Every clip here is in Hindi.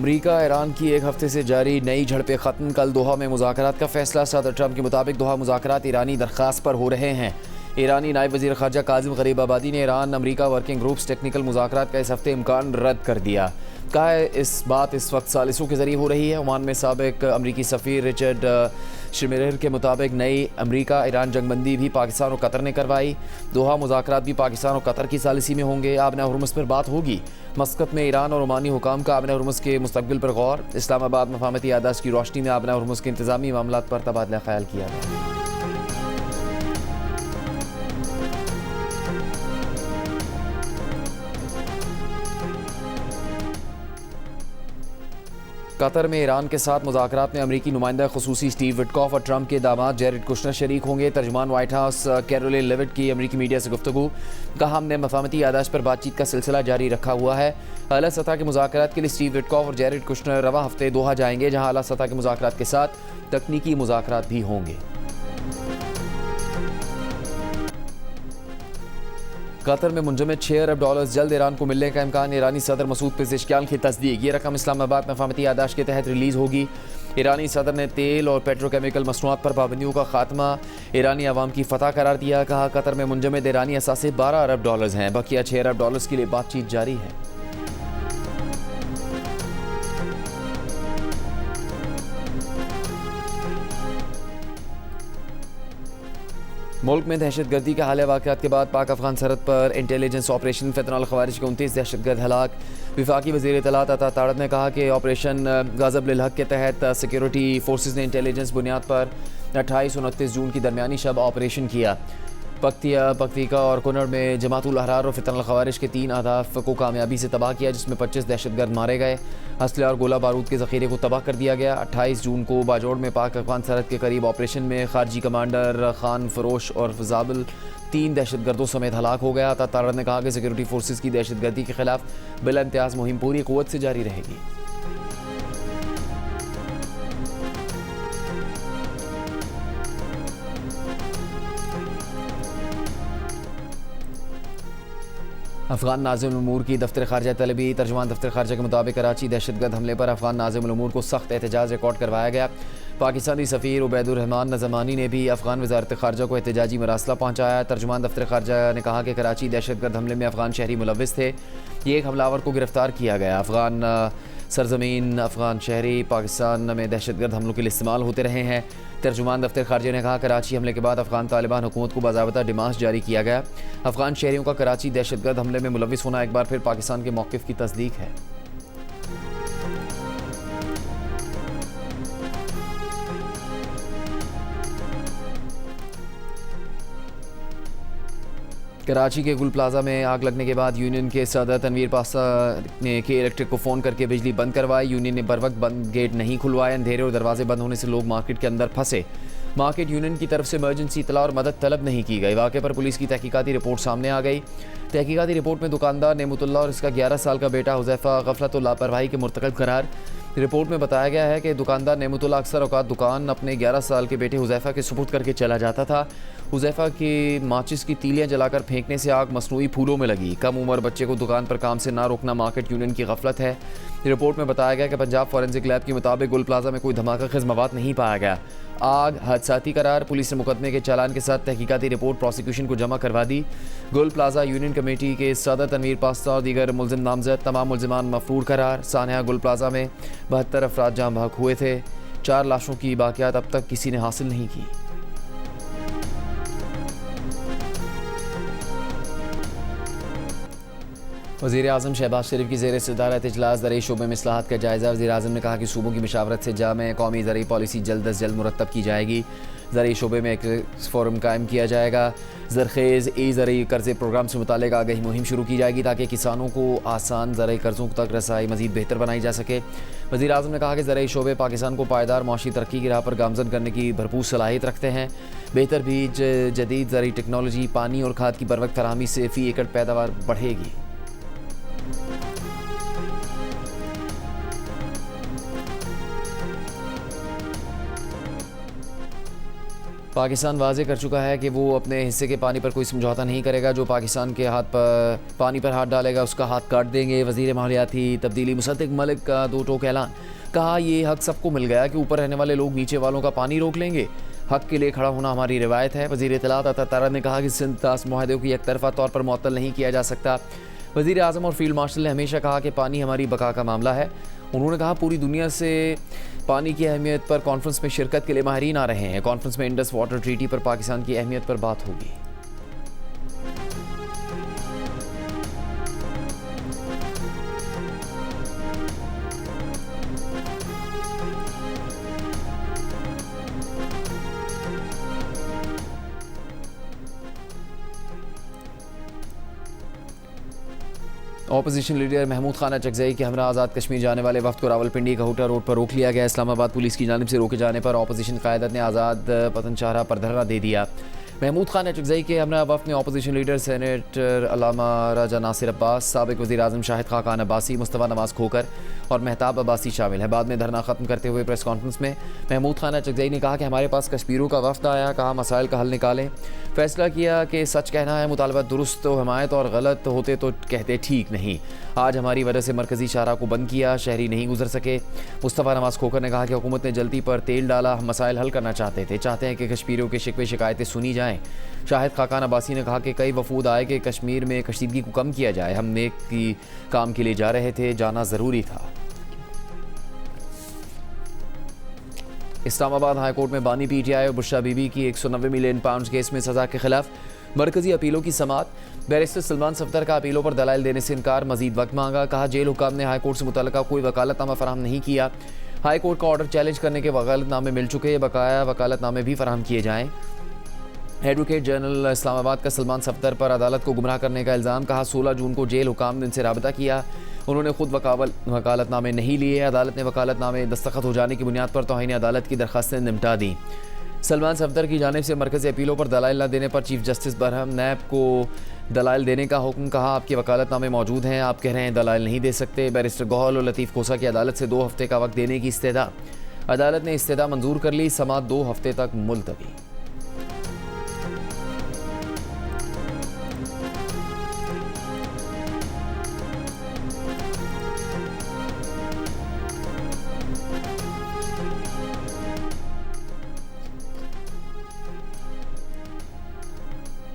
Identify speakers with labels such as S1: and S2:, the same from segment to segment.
S1: अमरीका ईरान की एक हफ्ते से जारी नई झड़पें ख़त्म। कल दोहा में मुज़ाकरात का फैसला। सदर ट्रंप के मुताबिक दोहा मुज़ाकरात ईरानी दरख्वास्त पर हो रहे हैं। ईरानी नायब वज़ीर ख़ारजा काज़िम गरीबाबादी ने ईरान अमरीका वर्किंग ग्रुप्स टेक्निकल मुज़ाकरात का इस हफ्ते इम्कान रद्द कर दिया। कहा है इस बात इस वक्त सालिसों के ज़रिए हो रही है। ओमान में साबिक अमरीकी सफ़ीर रिचर्ड शिमेरर के मुताबिक नई अमरीका ईरान जंगबंदी भी पाकिस्तान और कतर ने करवाई। दोहा मुज़ाकरात भी पाकिस्तान और कतर की सालिसी में होंगे। आबना हुर्मुज़ पर बात होगी। मस्कत में ईरान और ओमानी हुकाम का आबना हुर्मुज़ के मुस्तक़बिल पर गौर। इस्लामाबाद मफाहमती याददाश्त की रोशनी में आबना हुर्मुज़ के इंतज़ामी मामलात पर तबादला ख्याल किया गया। कतर में ईरान के साथ मुज़ाकरात में अमरीकी नुमाइंदा ख़ुसूसी स्टीव विटकॉफ और ट्रंप के दामाद जेरेड कुशनर शरीक होंगे। तर्जुमान वाइट हाउस कैरोलिन लेविट की अमरीकी मीडिया से गुफ्तगू। कहा हमने मफाहमती याददाश्त पर बातचीत का सिलसिला जारी रखा हुआ है। आला सतह के मुज़ाकरात के लिए स्टीव विटकॉफ और जेरेड कुशनर रवा हफ्ते दोहा जाएंगे, जहाँ आला सतह के मुज़ाकरात के साथ तकनीकी मुज़ाकरात भी होंगे। कतर में मुंजमद $6 अरब जल्द ईरान को मिलने का इम्कान। ईरानी सदर मसूद पेज़ेश्कियान की तस्दीक। ये रकम इस्लामाबाद मफाहमती याददाश्त के तहत रिलीज़ होगी। ईरानी सदर ने तेल और पेट्रोकेमिकल मसनूआत पर पाबंदियों का खात्मा ईरानी अवाम की फतह करार दिया। कहा कतर में मुंजमद ईरानी असासे $12 अरब हैं। बकिया $6 अरब के लिए बातचीत जारी है। मुल्क में दहशतगर्दी के हालिया वाक़यात के बाद पाक अफगान सरहद पर इंटेलिजेंस ऑपरेशन फ़ितनल ख़वारिज के 29 दहशतगर्द हलाक। विफाकी वज़ीर इत्तलात अता तारड़ ने कहा कि ऑपरेशन गाज़ब लिल हक़ के तहत सिक्योरिटी फोर्सेस ने इंटेलिजेंस बुनियाद पर 28 और 29 जून की दरमियानी शब ऑपरेशन किया। पख्तिका और कुनर में जमातुल अहरार और फ़ितनल ख़वारिज के 3 अहदाफ को कामयाबी से तबाह किया, जिसमें 25 दहशतगर्द मारे गए। असले और गोला बारूद के ज़ख़ीरे को तबाह कर दिया गया। 28 जून को बाजोड़ में पाक अफगान सरहद के करीब ऑपरेशन में खारजी कमांडर खान फरोश और फ़जाबिल 3 दहशतगर्दों समेत हलाक हो गया। तारड़ ने कहा कि सिक्योरिटी फोर्सेस की दहशतगर्दी के खिलाफ बिला इम्तियाज़ मुहिम पूरी क़ुव्वत से जारी रहेगी। अफगान नाज़िम उमूर की दफ्तर ख़ारजा तलबी। तर्जुमान दफ्तर ख़ारजा के मुताबिक कराची दहशतगर्द हमले पर अफगान नाज़िम उमूर को सख्त एहतजाज रिकॉर्ड करवाया गया। पाकिस्तानी सफ़ीर उबैदुर रहमान नज़मानी ने भी अफगान वज़ारत ख़ारजा को एहतजाजी मरासला पहुँचाया। तर्जुमान दफ्तर ख़ारजा ने कहा कि कराची दहशतगर्द हमले में अफगान शहरी मुलव्विस थे। ये एक हमलावर को गिरफ़्तार किया गया। अफगान सरजमीन अफगान शहरी पाकिस्तान में दहशतगर्द हमलों के लिए इस्तेमाल होते रहे हैं। तर्जुमान दफ्तर ख़ारजा ने कहा कराची हमले के बाद अफगान तालिबान हुकूमत को बाज़ाबता डिमांड जारी किया गया। अफगान शहरियों का कराची दहशतगर्द हमले में मुलव्विस होना एक बार फिर पाकिस्तान के मौक़िफ़ की तस्दीक है। कराची के गुल प्लाजा में आग लगने के बाद यूनियन के सदर तनवीर पासा ने के इलेक्ट्रिक को फ़ोन करके बिजली बंद करवाई। यूनियन ने बर वक्त बंद गेट नहीं खुलवाए। अंधेरे और दरवाजे बंद होने से लोग मार्केट के अंदर फंसे। मार्केट यूनियन की तरफ से इमरजेंसी इतला और मदद तलब नहीं की गई। वाक़े पर पुलिस की तहकीकाती रिपोर्ट सामने आ गई। तहकीकाती रिपोर्ट में दुकानदार नेमुतुल्लाह और इसका 11 साल का बेटा हुज़ैफ़ा गफलत और लापरवाही के मुर्तकब करार। रिपोर्ट में बताया गया है कि दुकानदार नेमुतुल्लाह अक्सर औकात दुकान अपने 11 साल के बेटे हुज़ैफ़ा के सुपुर्द करके चला जाता था। हुज़ैफ़ा की माचिस की तीलियाँ जलाकर फेंकने से आग मसनूई फूलों में लगी। कम उम्र बच्चे को दुकान पर काम से ना रोकना मार्केट यूनियन की गफलत है। रिपोर्ट में बताया गया कि पंजाब फॉरेंसिक लैब के मुताबिक गुल प्लाजा में कोई धमाका खेज़ मवाद नहीं पाया गया। आग हादसाती करार। पुलिस ने मुकदमे के चालान के साथ तहकीकाती रिपोर्ट प्रोसिक्यूशन को जमा करवा दी। गुल प्लाजा यूनियन कमेटी के सदर तनवीर पास्ता और दीगर मुलजिम नामजद। तमाम मुलजिमान मफरूर करार। सानहा गुल प्लाजा में 72 अफराद जाम बहक हुए थे। 4 लाशों की बाकियात अब तक किसी ने हासिल नहीं की। वज़ीर आज़म शहबाज शरीफ की ज़ेर सदारत इजलास ज़रई शोबे में इस्लाहात का जायज़ा। वज़ीर आज़म ने कहा कि सूबों की मशावरत से जामे कौमी ज़रई पॉलिसी जल्द अज जल्द मुरतब की जाएगी। ज़रई शोबे में एक फोरम कायम किया जाएगा। ज़रखेज़ ज़रई कर्ज़े प्रोग्राम से मुतालिक आगाही मुहिम शुरू की जाएगी ताकि किसानों को आसान ज़रई कर्ज़ों तक रसाई मज़ीद बेहतर बनाई जा सके। वज़ीर आज़म ने कहा कि ज़रई शोबे पाकिस्तान को पायदार मौशी तरक्की की राह पर गामज़न करने की भरपूर सलाहियत रखते हैं। बेहतर बीज, जदीद ज़रई टेक्नोलॉजी, पानी और खाद की बर वक्त फराहमी से फ़ी एकड़ पैदावार बढ़ेगी। पाकिस्तान वाजे कर चुका है कि वो अपने हिस्से के पानी पर कोई समझौता नहीं करेगा। जो पाकिस्तान के हाथ पर पानी पर हाथ डालेगा उसका हाथ काट देंगे। वज़ीर माहौलियाती तब्दीली मुसद्दिक मलिक का दो टोक ऐलान। कहा ये हक सबको मिल गया कि ऊपर रहने वाले लोग नीचे वालों का पानी रोक लेंगे। हक के लिए खड़ा होना हमारी रिवायत है। वज़ीर इत्तलात अता तारा ने कहा कि सिंध तास मुआहदे को एक तरफा तौर पर मुअत्तल नहीं किया जा सकता। वज़ीर आज़म और फील्ड मार्शल ने हमेशा कहा कि पानी हमारी बका का मामला है। उन्होंने कहा पूरी दुनिया से पानी की अहमियत पर कॉन्फ्रेंस में शिरकत के लिए माहिरीन आ रहे हैं। कॉन्फ्रेंस में इंडस वाटर ट्रीटी पर पाकिस्तान की अहमियत पर बात होगी। ऑपोजिशन लीडर महमूद खान अचकज़ई के हमरा आज़ाद कश्मीर जाने वाले वक्त को रावलपिंडी कहूटा रोड पर रोक लिया गया। इस्लामाबाद पुलिस की जानिब से रोके जाने पर ऑपोजिशन क़यादत ने आज़ाद पतन शाहरा पर धरना दे दिया। महमूद खान अचकज़ई के हमरा वक्त में ऑपोजिशन लीडर सेनेटर अल्लामा राजा नासिर अब्बास, साबिक़ वज़ीर आज़म शाहिद खाकान अब्बासी, मुस्तफ़ा नवाज़ खोकर और महताब अब्बासी शामिल है। बाद में धरना ख़त्म करते हुए प्रेस कॉन्फ्रेंस में महमूद खान अचकज़ई ने कहा कि हमारे पास कश्मीरियों का वफ़द आया, कहा मसाइल का हल निकालें। फ़ैसला किया कि सच कहना है, मुतालबा दुरुस्त तो हमायत और गलत होते तो कहते ठीक नहीं। आज हमारी वजह से मरकज़ी शाहरा को बंद किया, शहरी नहीं गुजर सके। मुस्तफ़ा नवाज़ खोकर ने कहा कि हुकूमत ने जल्दी पर तेल डाला, हम मसाइल हल करना चाहते हैं कि कश्मीरियों के शिकवे शिकायतें सुनी जाएँ। शाहिद खाकान अब्बासी ने कहा कि कई वफूद आए कि कश्मीर में कशीदगी को कम किया जाए। हम नेक की काम के लिए जा रहे थे, जाना ज़रूरी था। इस्लामाबाद हाई कोर्ट में बानी PTI और बुशरा बीबी की 190 मिलियन पाउंड केस में सज़ा के खिलाफ मरकजी अपीलों की समात। बैरिस्टर सलमान सफदर का अपीलों पर दलाइल देने से इनकार, मजीद वक्त मांगा। कहा जेल हुकाम ने हाई कोर्ट से मुतल्लिका कोई वकालतनामा फराहम नहीं किया। हाई कोर्ट का ऑर्डर चैलेंज करने के वकालतनामे मिल चुके हैं, बकाया वकालतनामे भी फराहम किए जाएँ। एडवोकेट जनरल इस्लामाबाद का सलमान सफदर पर अदालत को गुमराह करने का इल्ज़ाम। कहा 16 जून को जेल हुकाम ने इनसे राबता किया, उन्होंने खुद वकालतनामे नहीं लिए। अदालत ने वकालतनामे दस्तखत हो जाने की बुनियाद पर तौहीन अदालत की दरख्वास्तें निपटा दी। सलमान सफदर की जानिब से मरकज़ी अपीलों पर दलाइल न देने पर चीफ जस्टिस बरहम नैब को दलाइल देने का हुक्म। कहा आपके वकालतनामे मौजूद हैं, आप कह रहे हैं दलाइल नहीं दे सकते। बैरिस्टर गौहल और लतीफ़ खोसा की अदालत से 2 हफ्ते का वक्त देने की इस्तेदा। अदालत ने इस्तेदा मंजूर कर ली, समात 2 हफ्ते तक मुलतवी।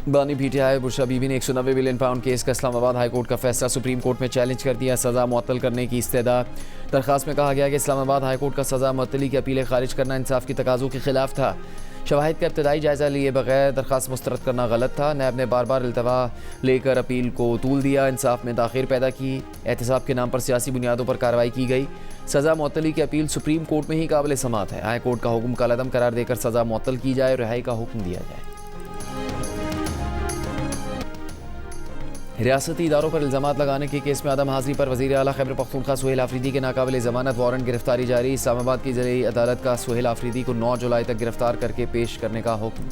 S1: बानी PTI बुशरा बीबी ने 190 मिलियन पाउंड केस का इस्लामाबाद हाई कोर्ट का फैसला सुप्रीम कोर्ट में चैलेंज कर दिया। सज़ा मुअत्तल करने की इस्तेदा। दरख्वास्त में कहा गया कि इस्लामाबाद हाई कोर्ट का सज़ा मुअत्तली की अपीलें खारिज करना इंसाफ की तकाज़ों के खिलाफ था। शवाहिद का इब्तदाई जायज़ा लिए बगैर दरख्वास्त मुस्तरद करना गलत था। नैब ने बार बार इल्तवा लेकर अपील को तूल दिया, इंसाफ में ताख़ीर पैदा की। एहतसाब के नाम पर सियासी बुनियादों पर कार्रवाई की गई। सज़ा मुअत्तली की अपील सुप्रीम कोर्ट में ही काबिल समात है। हाई कोर्ट का हुक्म कालअदम करार देकर सज़ा मुअत्तल की जाए, रिहाई का हुक्म दिया जाए। रियासती इदारों पर इल्ज़ामात लगाने के केस में अदम हाज़िरी पर वज़ीर आला खैबर पख्तूनख्वा सुहेल आफरीदी के नाकाबिल ज़मानत वारंट गिरफ्तारी जारी। इस्लामाबाद की ज़िली अदालत का सुहेल आफरीदी को 9 जुलाई तक गिरफ्तार करके पेश करने का हुक्म।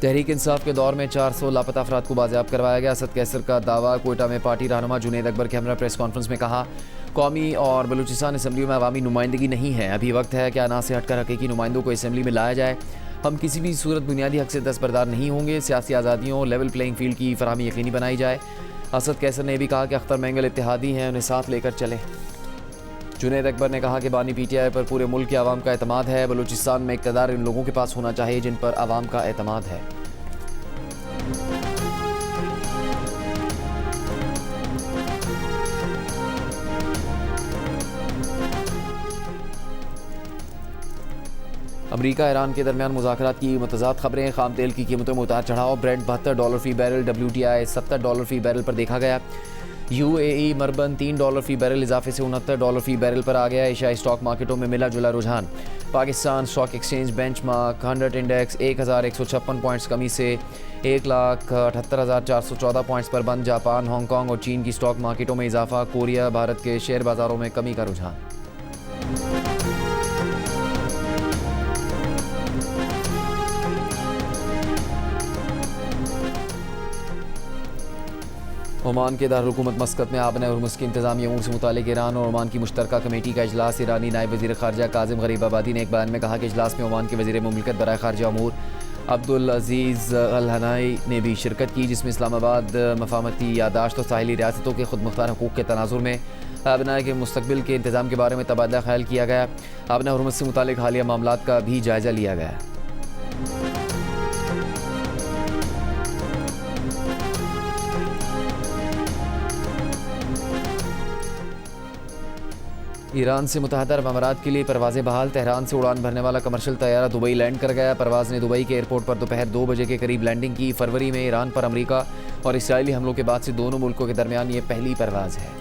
S1: तहरीक इंसाफ के दौर में 400 लापता अफराद को बाजियाब करवाया गया। असद कैसर का दावा। कोयटा में पार्टी रहनुमा जुनेद अकबर के हमरा प्रेस कॉन्फ्रेंस में कहा कौमी और बलूचिस्तान असम्बलियों में अवामी नुमाइंदगी नहीं है, अभी वक्त है कि अना से हटकर हकीकी नुमाइंदों को असम्बली में लाया जाए। हम किसी भी सूरत बुनियादी हक से दस्तबरदार नहीं होंगे। सियासी आज़ादियों लेवल प्लेइंग फील्ड की फराहमी यकीनी बनाई जाए। असद कैसर ने भी कहा कि अख्तर मैंगल इत्तेहादी हैं, उन्हें साथ लेकर चले। जुनेद अकबर ने कहा कि बानी PTI पर पूरे मुल्क के अवाम का एतमाद है। बलूचिस्तान में इक़्तिदार इन लोगों के पास होना चाहिए जिन पर अवाम का एतमाद है। अमरीका ईरान के दरमियान मुज़ाकरात की मुतज़ाद खबरें। खाम तेल की कीमतों में उतार चढ़ाव। ब्रेंट $72 फ़ी बैरल, WTI $70 फ़ी बैरल पर देखा गया। UAE मरबन $3 फ़ी बैरल इजाफे से $69 फ़ी बैरल पर आ गया। एशियाई स्टॉक मार्केटों में मिला जुला रुझान। Pakistan stock exchange benchmark 100 index 1156 points कमी से 1,78,414 पॉइंट्स पर बंद। जापान, हांगकॉन्ग और चीन की स्टॉक मार्केटों में इजाफा। कोरिया, भारत के शेयर बाजारों में कमी का रुझान। ओमान के दारुल-हुकूमत मस्कत में आबन हर्मुज़ के इंतज़ामी अमूर से मुतालिक ईरान और ओमान की मुश्तरका कमेटी का इजलास। ईरानी नायब वज़ीर ख़ारजा काज़िम गरीबाबादी ने एक बयान में कहा कि इजलास में ओमान के वज़ीर मुमलिकत बराए ख़ारजा अमूर अब्दुल अज़ीज़ अल हनाई ने भी शिरकत की, जिसमें इस्लामाबाद मफाहमती यादाश्त और साहिली रियासतों के खुद मुख्तार हकूक़ के तनाजुर में आबना के मुस्तक़बिल के इंतज़ाम के बारे में तबादला ख्याल किया गया। आबना हर्मुज़ से मुतालिक हालिया मामलात का भी जायज़ा लिया गया। ईरान से मुत्तहदा अरब अमारात के लिए परवाज़ें बहाल। तेहरान से उड़ान भरने वाला कमर्शियल तैयारा दुबई लैंड कर गया। परवाज़ ने दुबई के एयरपोर्ट पर दोपहर 2 बजे के करीब लैंडिंग की। फरवरी में ईरान पर अमरीका और इसराइली हमलों के बाद से दोनों मुल्कों के दरमियान ये पहली परवाज़ है।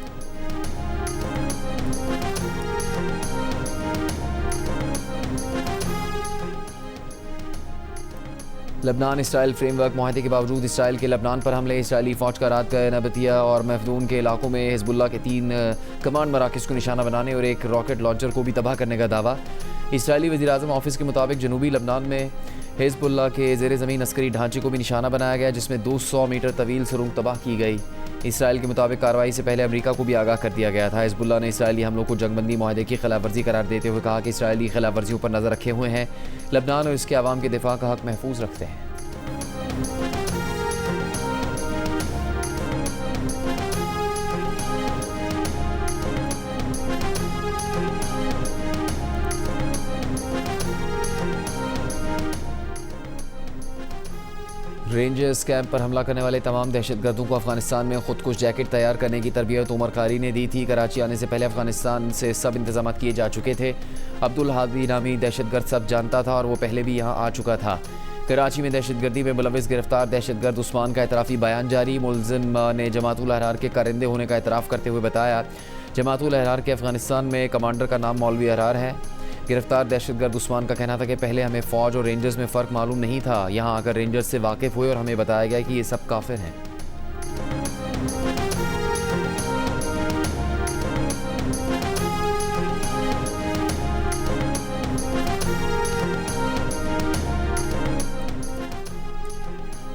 S1: लबनान इसराइल फ्रेमवर्क मुआहदे के बावजूद इसराइल के लबनान पर हमले। इसराइली फ़ौज का रात का नबतिया और महफदून के इलाकों में हिजबुल्लाह के 3 कमांड मराकज़ को निशाना बनाने और एक रॉकेट लॉन्चर को भी तबाह करने का दावा। इसराइली वज़ीर-ए-आज़म ऑफिस के मुताबिक जनूबी लबनान में हिजबुल्लाह के ज़ेर ज़मीन अस्करी ढांचे को भी निशाना बनाया गया, जिसमें 200 मीटर तवील सुरंग तबाह की गई। इसराइल के मुताबिक कार्रवाई से पहले अमरीका को भी आगाह कर दिया गया था। हिजबुल्लाह ने इसराइली हमलों को जंगबंदी मुआहदे की खिलाफवर्जी करार देते हुए कहा कि इसराइली खिलाफवर्जियों पर नज़र रखे हुए हैं, लबनान और इसके आवाम के दिफा का हक महफूज रखते हैं। रेंजर्स कैंप पर हमला करने वाले तमाम दहशतगर्दों को अफगानिस्तान में खुदकुश जैकेट तैयार करने की तरबियत उमर कारी ने दी थी। कराची आने से पहले अफगानिस्तान से सब इंतजाम किए जा चुके थे। अब्दुल हादी नामी दहशतगर्द सब जानता था और वो पहले भी यहाँ आ चुका था। कराची में दहशतगर्दी में मुलविस गिरफ्तार दहशतगर्द उस्मान का एतराफ़ी बयान जारी। मुलजिम ने जमात-उल अहरार के कारिंदे होने का एतराफ़ करते हुए बताया जमात-उल अहरार के अफगानिस्तान में कमांडर का नाम मौलवी अहरार है। गिरफ्तार दहशतगर्द उस्मान का कहना था कि पहले हमें फ़ौज और रेंजर्स में फ़र्क मालूम नहीं था। यहाँ आकर रेंजर्स से वाकिफ़ हुए और हमें बताया गया कि ये सब काफिर हैं।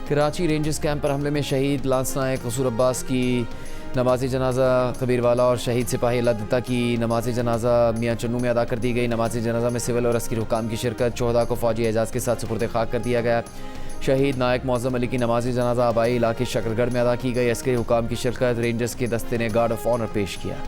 S1: कराची रेंजर्स कैंप पर हमले में शहीद लांस नायक कसूर अब्बास की नमाज जनाजा कबीरवाला और शहीद सिपाही अल्लाह की नमाज जनाजा मियाँ चन्नू में अदा कर दी गई। नमाज जनाजा में सिविल और अस्करी हुकाम की शिरकत। 14 को फौजी एजाज़ के साथ सुपुर्द खाक कर दिया गया। शहीद नायक मौज़म अली की नमाज जनाजा आबाई इलाके शकरगढ़ में अदा की गई। अस्करी हुकाम की शिरकत। रेंजर्स के दस्ते ने गार्ड ऑफ ऑनर पेश किया।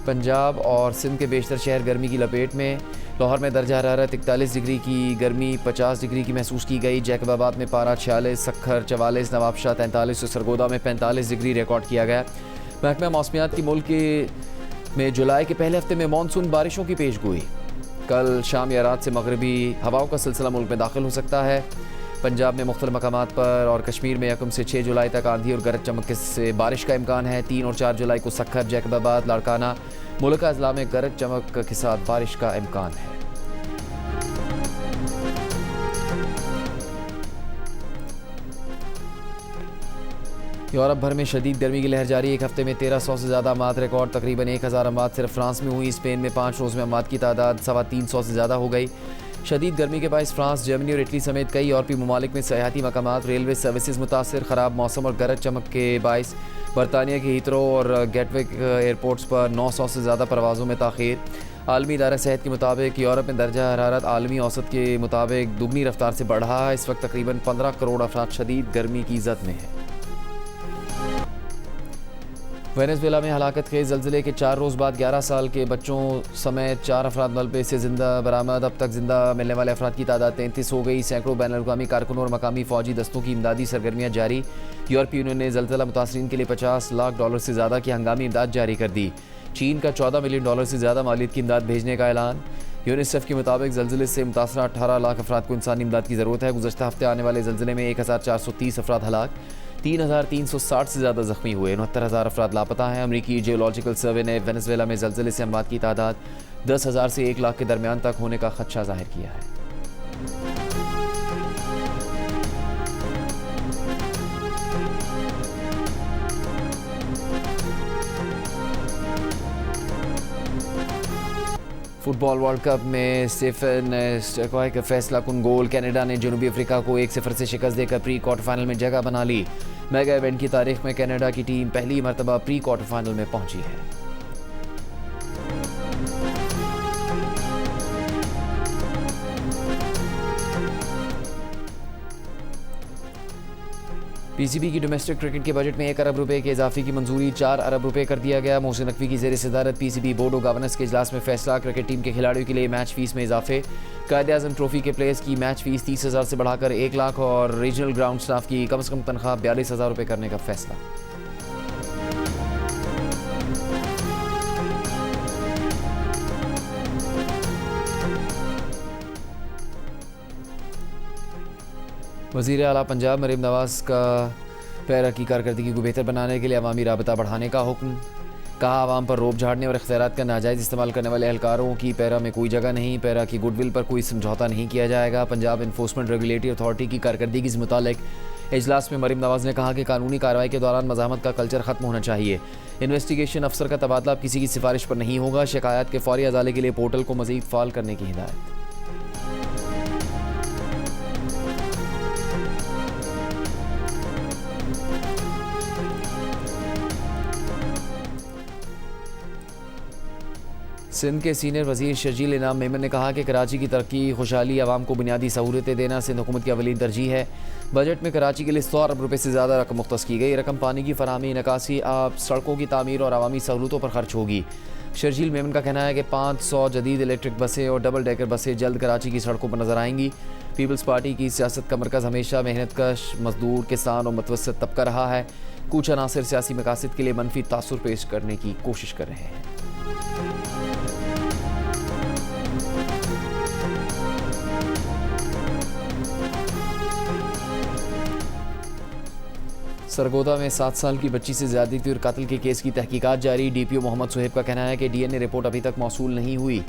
S1: पंजाब और सिंध के बेशतर शहर गर्मी की लपेट में। लाहौर में दर्जा हरारत 41 डिग्री की गर्मी 50 डिग्री की महसूस की गई। जैकबाबाद में पारा 46, सखर 44, नवाबशाह 43 और सरगोदा में 45 डिग्री रिकॉर्ड किया गया। महकमा मौसमियात की मुल्क में जुलाई के पहले हफ्ते में मानसून बारिशों की पेशगोई। कल शाम या रात से मगरबी हवाओं का सिलसिला मुल्क में दाखिल हो सकता है। पंजाब में मुख्तलिफ मकामात पर और कश्मीर में 1 से 6 जुलाई तक आंधी और गरज चमक से बारिश का इम्कान है। 3 और 4 जुलाई को सखर, जैकबाबाद, लाड़काना, मुल्क अजला में गरज चमक के साथ बारिश का इम्कान है। यूरोप भर में शदीद गर्मी की लहर जारी। एक हफ्ते में 1300 से ज़्यादा अमात रिकॉर्ड। तकरीबन 1000 अमात सिर्फ फ्रांस में हुई। स्पेन में 5 रोज़ में अमात की तादाद 350 से ज़्यादा हो गई। शदीद गर्मी के बायस फ्रांस, जर्मनी और इटली समेत कई यूरोपीय ममालिक में सयाहती मकामात, रेलवे सर्विसेज मुतासर। ख़राब मौसम और गरज चमक के बायस बरतानिया के हीथ्रो और गेटविक एयरपोर्ट्स पर 900 से ज़्यादा परवाज़ों में ताख़ीर। आलमी इदारा सेहत के मुताबिक यूरोप में दर्जा हरारत आलमी औसत के मुताबिक दुगनी रफ्तार से बढ़ रहा है। इस वक्त तकरीबन 15 करोड़ अफराद शदीद गर्मी की ज़द में है। वेनेजुएला में हलाकत खेज ज़लज़ले के 4 रोज़ बाद 11 साल के बच्चों समेत 4 अफराद मलबे से ज़िंदा बरामद। अब तक ज़िंदा मिलने वाले अफराद की तादाद 33 हो गई। सैकड़ों बैनुल-अक़वामी कारकुनों और मकामी फ़ौजी दस्तों की इमदादी सरगर्मियाँ जारी। यूरोपीय यूनियन ने ज़लज़ला मुतासरीन के लिए $50 लाख से ज़्यादा की हंगामी इमदाद जारी कर दी। चीन का $14 मिलियन से ज़्यादा मालियत की इमदाद भेजने का ऐलान। यूनिसेफ के मुताबिक ज़लज़ले से मुतासरा 18 लाख अफराद को इंसानी इमदाद की ज़रूरत है। गुज़श्ता हफ्ते आने वाले ज़लज़ले में 1430 अफराद हलाक, 3360 से ज़्यादा ज़ख्मी हुए, 69,000 अफराद लापता हैं। अमरीकी जियोलॉजिकल सर्वे ने वेनेजुएला में ज़लज़ले से अमवात की तादाद 10,000 से 1 लाख के दरमियान तक होने का खदशा जाहिर किया है। फुटबॉल वर्ल्ड कप में स्टीफन स्टकॉय का फैसला कुन गोल। कनाडा ने जनूबी अफ्रीका को 1-0 से शिकस्त देकर प्री क्वार्टर फाइनल में जगह बना ली। मेगा इवेंट की तारीख में कनाडा की टीम पहली मरतबा प्री क्वार्टर फाइनल में पहुंची है। पीसीबी की डोमेस्टिक क्रिकेट के बजट में 1 अरब रुपए के इजाफे की मंजूरी 4 अरब रुपए कर दिया गया। मोहसिन नकवी की ज़ेर सदारत पीसीबी बोर्ड ऑफ गवर्नेंस के इजलास में फैसला। क्रिकेट टीम के खिलाड़ियों के लिए मैच फीस में इजाफे। कायद-ए-आज़म ट्रॉफी के प्लेयर्स की मैच फीस 30,000 से बढ़ाकर 1 लाख और रीजनल ग्राउंड स्टाफ की कम से कम तनख्वाह 42,000 रुपये करने का फैसला। वज़ीर आला पंजाब मरीम नवाज़ का पैरा की कारकर्दगी को बेहतर बनाने के लिए अवामी राबता बढ़ाने का हुक्म। कहा आवाम पर रोब झाड़ने और इख्तियारात का नाजायज़ इस्तेमाल करने वाले एहलकारों की पैरा में कोई जगह नहीं। पैरा की गुडविल पर कोई समझौता नहीं किया जाएगा। पंजाब इन्फोर्समेंट रेगुलेटरी अथॉरिटी की कारकर्दगी से मुतालिक इजलास में मरीम नवाज़ ने कहा कि कानूनी कार्रवाई के दौरान मज़ाहमत का कल्चर ख़त्म होना चाहिए। इन्वेस्टिगेशन अफसर का तबादला किसी की सिफारिश पर नहीं होगा। शिकायत के फौरी अजाले के लिए पोर्टल को मज़ीद फ़ाल करने की हिदायत। सिंध के सीनियर वज़ीर शर्जील इनाम मेमन ने कहा कि कराची की तरक्की खुशहाली आवाम को बुनियादी सहूलतें देना सिंध हुकूमत की अवलीन तरजीह है। बजट में कराची के लिए 100 अरब रुपये से ज़्यादा रकम मुख्तस की गई। रकम पानी की फराहमी, निकासी, आब, सड़कों की तामीर और अवामी सहूलतों पर खर्च होगी। शर्जील मेमन का कहना है कि 500 जदीद इलेक्ट्रिक बसें और डबल डेकर बसें जल्द कराची की सड़कों पर नजर आएंगी। पीपल्स पार्टी की सियासत का मरकज़ हमेशा मेहनतकश, मजदूर, किसान और मुतवस्सित तबका रहा है। कुछ अनासिर सियासी मकासद के लिए मनफी तासुर पेश करने की कोशिश कर रहे हैं। सरगोदा में 7 साल की बच्ची से ज़्यादती और कत्ल के केस की तहकीकात जारी। डीपीओ मोहम्मद सुहेब का कहना है कि डीएनए रिपोर्ट अभी तक मौसूल नहीं हुई।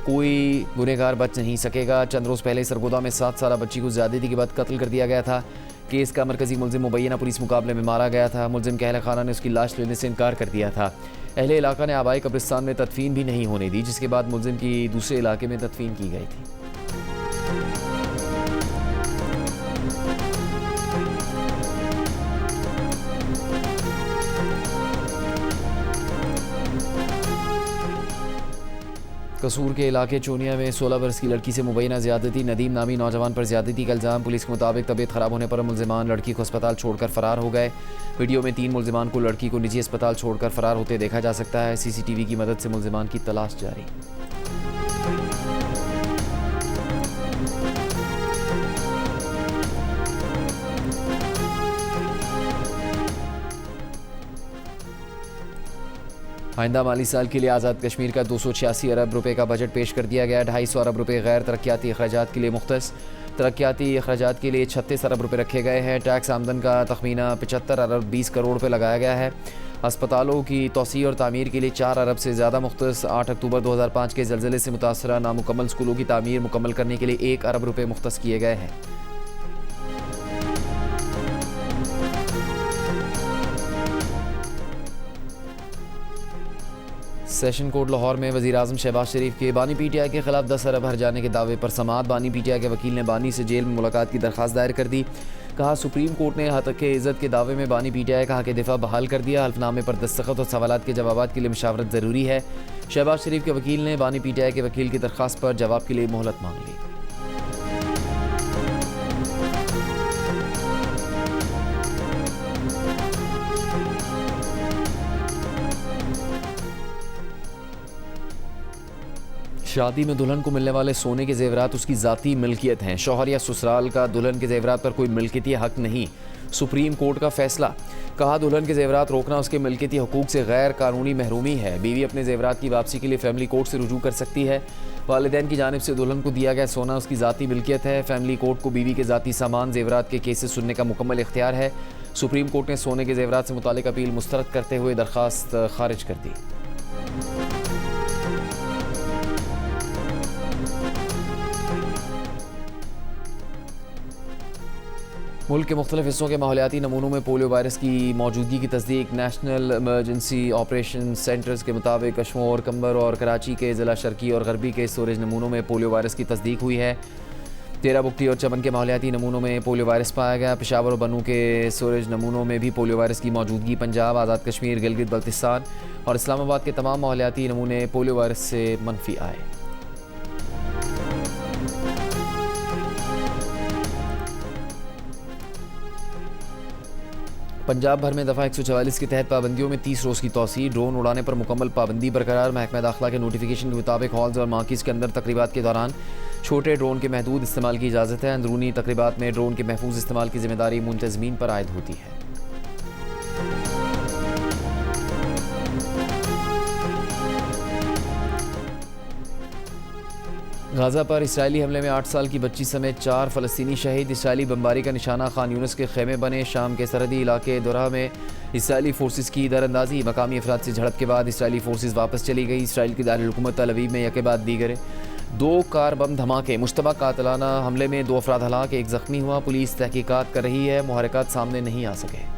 S1: कोई गुनहगार बच नहीं सकेगा। चंद रोज़ पहले सरगोदा में 7 साल बच्ची को ज़्यादती के बाद कत्ल कर दिया गया था। केस का मरकज़ी मुलजिम मुबैना पुलिस मुकाबले में मारा गया था। मुलजिम के अहल खाना ने उसकी लाश लेने से इनकार कर दिया था। अहले इलाका ने आबाई कब्रिस्तान में तदफीन भी नहीं होने दी, जिसके बाद मुलजिम की दूसरे इलाके में तदफीन की गई थी। कसूर के इलाके चोनिया में 16 बरस की लड़की से मुबैना ज़्यादती। नदीम नामी नौजवान पर ज़्यादती का इल्ज़ाम। पुलिस के मुताबिक तबीयत ख़राब होने पर मुलजिमान लड़की को अस्पताल छोड़कर फ़रार हो गए। वीडियो में 3 मुलजिमान को लड़की को निजी अस्पताल छोड़कर फ़रार होते देखा जा सकता है। CCTV की मदद से मुलजिमान की तलाश जारी। आइंदा माली साल के लिए आज़ाद कश्मीर का 286 अरब रुपए का बजट पेश कर दिया गया। 250 अरब रुपए गैर तरक्याती अखराजात के लिए मुख्तस। तरक्याती अखराजात के लिए 36 अरब रुपए रखे गए हैं। टैक्स आमदन का तखमीना 75 अरब 20 करोड़ रुपए लगाया गया है। अस्पतालों की तोसी और तामीर के लिए 4 अरब से ज़्यादा मुख्तस। 8 अक्टूबर 2005 के ज़लज़ले से मुतासरा नामुकम्मल स्कूलों की तामीर मुकम्मल करने के लिए 1 अरब रुपए मुख्तस किए गए हैं। सेशन कोर्ट लाहौर में वज़ीर-ए-आज़म शहबाज शरीफ के बानी PTI के खिलाफ 10 अरब हर जाने के दावे पर समाअत। बानी PTI के वकील ने बानी से जेल में मुलाकात की दरख्वास्त दायर कर दी। कहा सुप्रीम कोर्ट ने हक़ इज़्ज़त के दावे में बानी PTI का हक़ दिफा बहाल कर दिया। हल्फनामे पर दस्तखत और सवालात के जवाब के लिए मुशावरत ज़रूरी है। शहबाज शरीफ के वकील ने बानी PTI के वकील की दरख्वास्त पर जवाब के लिए मोहलत मांग ली। शादी में दुल्हन को मिलने वाले सोने के जेवरात उसकी ज़ाती मिल्कियत हैं। शौहर या ससुराल का दुल्हन के जेवरात पर कोई मिल्कियती हक़ नहीं। सुप्रीम कोर्ट का फैसला। कहा दुल्हन के जेवरात रोकना उसके मिल्कियती हकूक़ से गैर कानूनी महरूमी है। बीवी अपने जेवरात की वापसी के लिए फैमिली कोर्ट से रुजू कर सकती है। वालिदैन की जानिब से दुल्हन को दिया गया सोना उसकी ज़ाती मिल्कियत है। फैमिली कोर्ट को बीवी के ज़ाती सामान जेवरात के केसेस सुनने का मुकम्मल इख्तियार है। सुप्रीम कोर्ट ने सोने के जेवरात से मुतालिक अपील मुस्तरद करते हुए दरख्वास्त खारिज कर दी। मुल्क के मुख्तलिफ हिस्सों के माहौलियाती नमूनों में पोलियो वायरस की मौजूदगी की तस्दीक। नेशनल इमरजेंसी ऑपरेशन सेंटर्स के मुताबिक कश्मीर, कंबर और कराची के ज़िला शर्की और गरबी के स्टोरेज नमूनों में पोलियो वायरस की तस्दीक हुई है। तेरा बुगटी और चमन के माहौलियाती नमूनों में पोलियो वायरस पाया गया। पेशावर और बनू के स्टोरेज नमूनों में भी पोलियो वायरस की मौजूदगी। पंजाब, आज़ाद कश्मीर, गिलगित बल्तिस्तान और इस्लामाबाद के तमाम माहौलियाती नमूने पोलियो वायरस से मनफी आए। पंजाब भर में दफ़ा 144 के तहत पाबंदियों में 30 रोज़ की तौसीह। ड्रोन उड़ाने पर मुकम्मल पाबंदी बरकरार। महकमा दाखिला के नोटिफिकेशन के मुताबिक हॉल्स और मार्किज़ के अंदर तकरीबात के दौरान छोटे ड्रोन के महदूद इस्तेमाल की इजाज़त है। अंदरूनी तकरीबात में ड्रोन के महफूज इस्तेमाल की जिम्मेदारी मुंतज़मीन पर आयद होती है। गाज़ा पर इसराइली हमले में 8 साल की बच्ची समेत 4 फ़लस्तीनी शहीद। इसराइली बमबारी का निशाना खान यूनिस के खेमे बने। शाम के सरहदी इलाके दोरा में इसराइली फोर्सेस की दरअंदाजी। मकामी अफराद से झड़प के बाद इसराइली फोर्सेस वापस चली गई। इसराइल की दारुल-हुकूमत तल अवीव में यके बाद दीगरे 2 कार बम धमाके। मुश्तबा कातलाना हमले में 2 अफराद हलाक, 1 ज़ख्मी हुआ। पुलिस तहकीकात कर रही है। मुहर्रिकात सामने नहीं आ सके।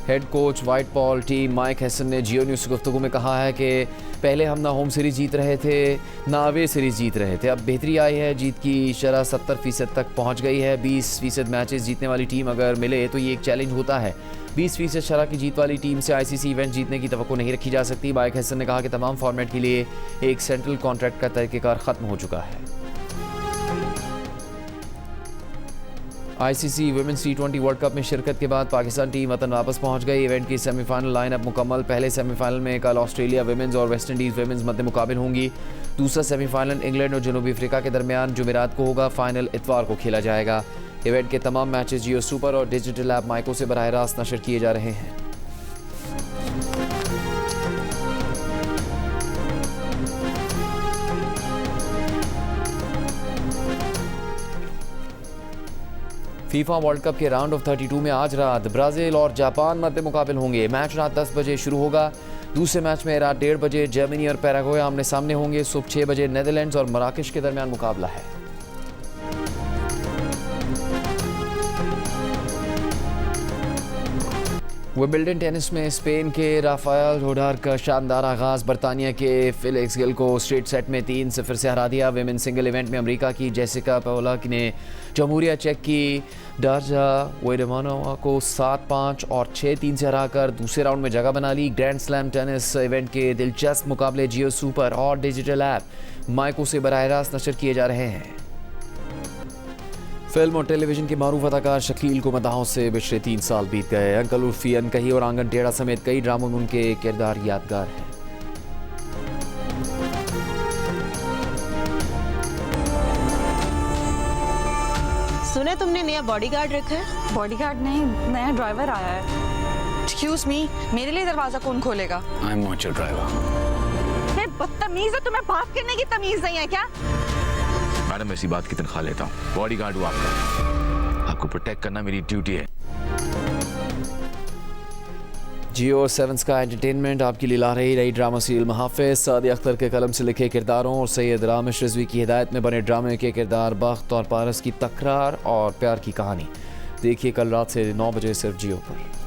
S1: Head coach white ball team mic Hesson ने जियो न्यूज़ से गुफ्तगू में कहा है कि पहले हम ना होम सीरीज़ जीत रहे थे ना अवे सीरीज़ जीत रहे थे। अब बेहतरी आई है। जीत की शरह 70% तक पहुंच गई है। 20% मैचेस जीतने वाली टीम अगर मिले तो ये एक चैलेंज होता है। 20% शरह की जीत वाली टीम से आईसीसी इवेंट जीतने की तवक्को नहीं रखी जा सकती। माइक हैसन ने कहा कि तमाम फॉर्मेट के लिए एक सेंट्रल कॉन्ट्रैक्ट का तरीक़ेकार ख़त्म हो चुका है। ICC women's T20 world cup में शिरकत के बाद पाकिस्तान टीम वतन वापस पहुंच गई। इवेंट की सेमीफाइनल लाइनअप मुकम्मल। पहले सेमीफाइनल में कल ऑस्ट्रेलिया वुमेन्स और वेस्ट इंडीज़ वुमेन्स मध्य मुकाबिल होंगी। दूसरा सेमीफाइनल इंग्लैंड और जनूबी अफ्रीका के दरमियान जुमेरात को होगा। फाइनल इतवार को खेला जाएगा। इवेंट के तमाम मैचेस जियो सुपर और डिजिटल ऐप माइको से बराह रास्त नशर किए जा रहे हैं। फीफा वर्ल्ड कप के राउंड ऑफ 32 में आज रात ब्राज़ील और जापान मध्य मुकाबिल होंगे। मैच रात 10 बजे शुरू होगा। दूसरे मैच में रात 1:30 बजे जर्मनी और पैराग्वे आमने सामने होंगे। सुबह 6 बजे नेदरलैंड्स और मराकश के दरमियान मुकाबला है। विंबलडन टेनिस में स्पेन के राफेल नडाल का शानदार आगाज़। बरतानिया के फेलिक्स गिल को स्ट्रेट सेट में 3-0 से हरा दिया। विमेन सिंगल इवेंट में अमेरिका की जेसिका पोलाक ने जमहूरिया चेक की डार्जा वेडेमानोवा को 7-5 और 6-3 से हराकर दूसरे राउंड में जगह बना ली। ग्रैंड स्लैम टेनिस इवेंट के दिलचस्प मुकाबले जियो सुपर और डिजिटल ऐप माइको से बराह रास्त नशर किए जा रहे हैं। फिल्म और टेलीविज़न के मारूफ अदाकार शकील को मदाहों से पिछले 3 साल बीत गए। अंकल उर्फी, अनकही और आंगन टेढ़ा समेत कई ड्रामों में उनके किरदार यादगार हैं।
S2: सुने तुमने नया बॉडीगार्ड रखा है?
S3: बॉडीगार्ड नहीं, नया ड्राइवर आया है।
S2: एक्सक्यूज मी, मेरे लिए दरवाजा कौन खोलेगा?
S4: I am not your driver.
S3: ये बदतमीज है, तुम्हें बात करने की तमीज नहीं है क्या?
S4: मैडम, ऐसी बात की तनख्वाह लेता हूँ। बॉडीगार्ड हूँ आपका, आपको प्रोटेक्ट करना मेरी ड्यूटी है।
S1: जियो और 7 स्काई एंटरटेनमेंट आपके लिए ला रही नई ड्रामा सीरियल महाफिज। सादिया अख्तर के कलम से लिखे किरदारों और सैयद रामिश रिजवी की हिदायत में बने ड्रामे के किरदार बख्त और पारस की तकरार और प्यार की कहानी। देखिए कल रात से 9 बजे सिर्फ जियो पर।